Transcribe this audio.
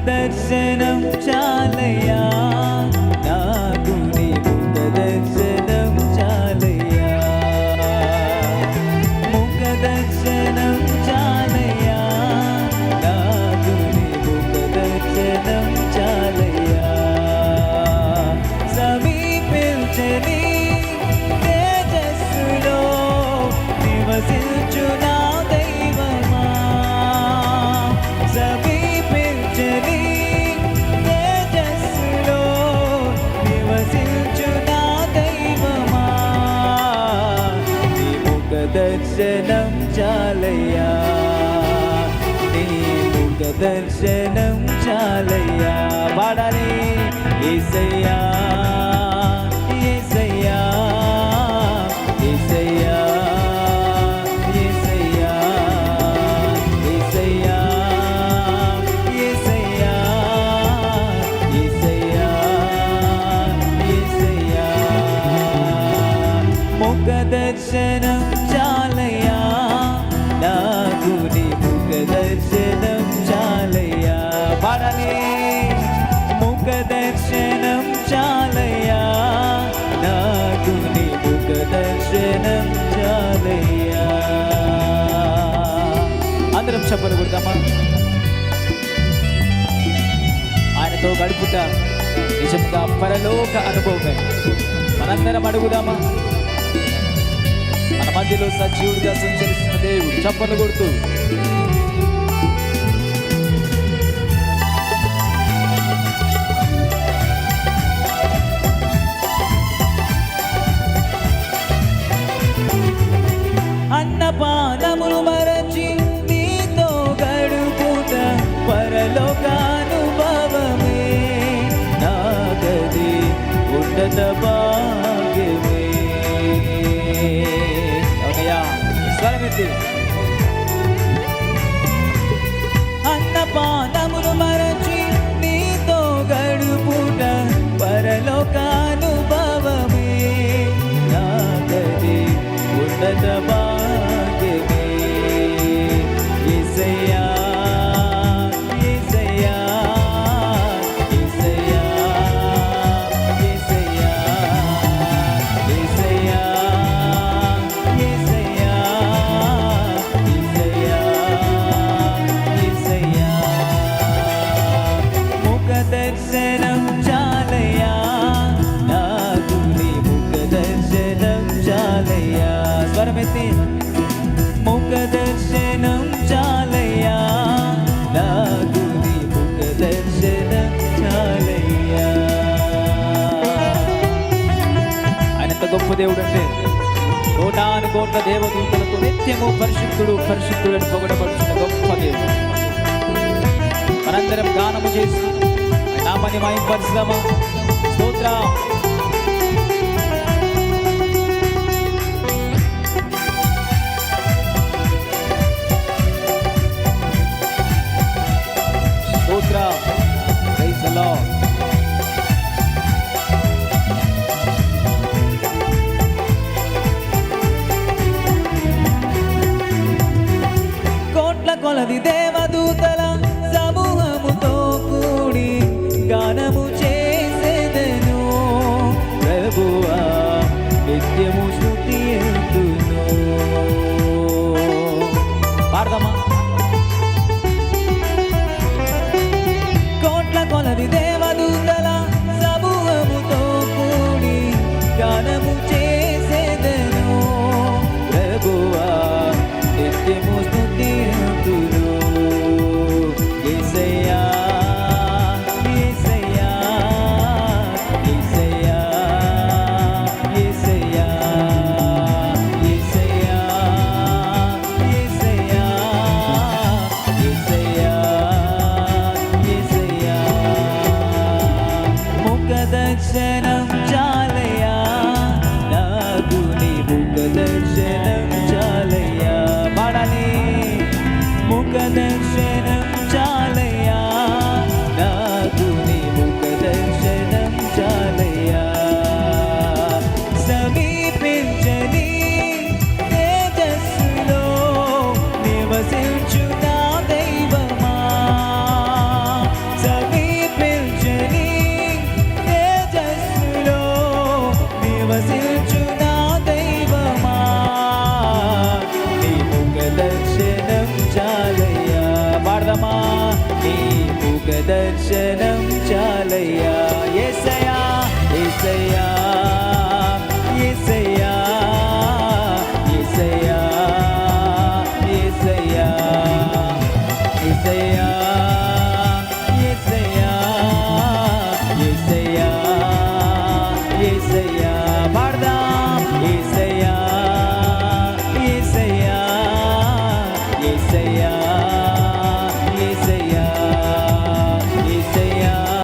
దర్శనం చాలయ్యా, నాకు నీ ముఖ దర్శనం చాలయ్యా, ముఖ దర్శనం చాలయ్యా, నాకు నీ ముఖ దర్శనం చాలయ్యా. సమీపించని తేజస్సులో నివసించు నా దైవమా, సమీపించని తేజస్సులో నివసించు నా దైవమా, నీ ముఖ దర్శనం చాలయ్యా, నీ ముఖ దర్శనం చాలయ్యా. పాడాలి యేసయ్యా యేసయ్యా యేసయ్యా యేసయ్యా యేసయ్యా యేసయ్యా యేసయ్యా యేసయ్యా. ముఖ దర్శనం చాలయ్యా, నాకు నీ ముఖ దర్శనం చాలయ్యా. పాడాలి ముఖ దర్శనం చాలయ్యా, నాకు నీ ముఖ దర్శనం చాలయ్యా. అందరం చెప్పలు కొడతామా? ఆయనతో గడుపుట నిజంగా పరలోక అనుభవమే. మనందరం అడుగుదామా? మన మధ్యలో సజీవుడిగా సంచరిస్తున్న దేవుడు చప్పలు కొడుతూ అన్నపానములు మరచి నీతో గడుపుట పరలోకానుభవమే, నాగది ఉన్నత భాగ్యమే. అవునయ్యా, స్వరమెత్తి. అన్నపానములు మరచి నీతో గడుపుట పరలోకానుభవమే, నాగది ఉన్నత భాగ్యమే. యేసయ్యా యేసయ్యా యేసయ్యా యేసయ్యా యేసయ్యా యేసయ్యా యేసయ్యా యేసయ్యా. ముఖ దర్శనం చాలయ్యా, నాకు నీ ముఖ దర్శనం చాలయ్యా. స్వరమెత్తి. ముఖ దర్శనం చాలయ్యా, నాకు నీ ముఖ దర్శనం చాలయ్యా. ఆయనంత గొప్ప దేవుడు అంటే కోటాను కోట్ల దేవదూతలతో నిత్యము పరిశుద్ధుడు పరిశుద్ధుడు అని పొగడబడుతున్న గొప్ప దేవుడు. మనందరం గానము చేసి నామని మహింపరుస్తామా? స్తోత్రం. Praise the Lord. కోట్ల కొలది దేవదూతల సమూహముతో కూడి గానము చేసేదను, ప్రభువా నిత్యము స్తుతింతును. పాడదామా? కొలది దేవదూతల సమూహముతో కూడి గానము చేసేదను, ప్రభువా నిత్యము స్తుతింతును. దర్శనం చాలయ్యా.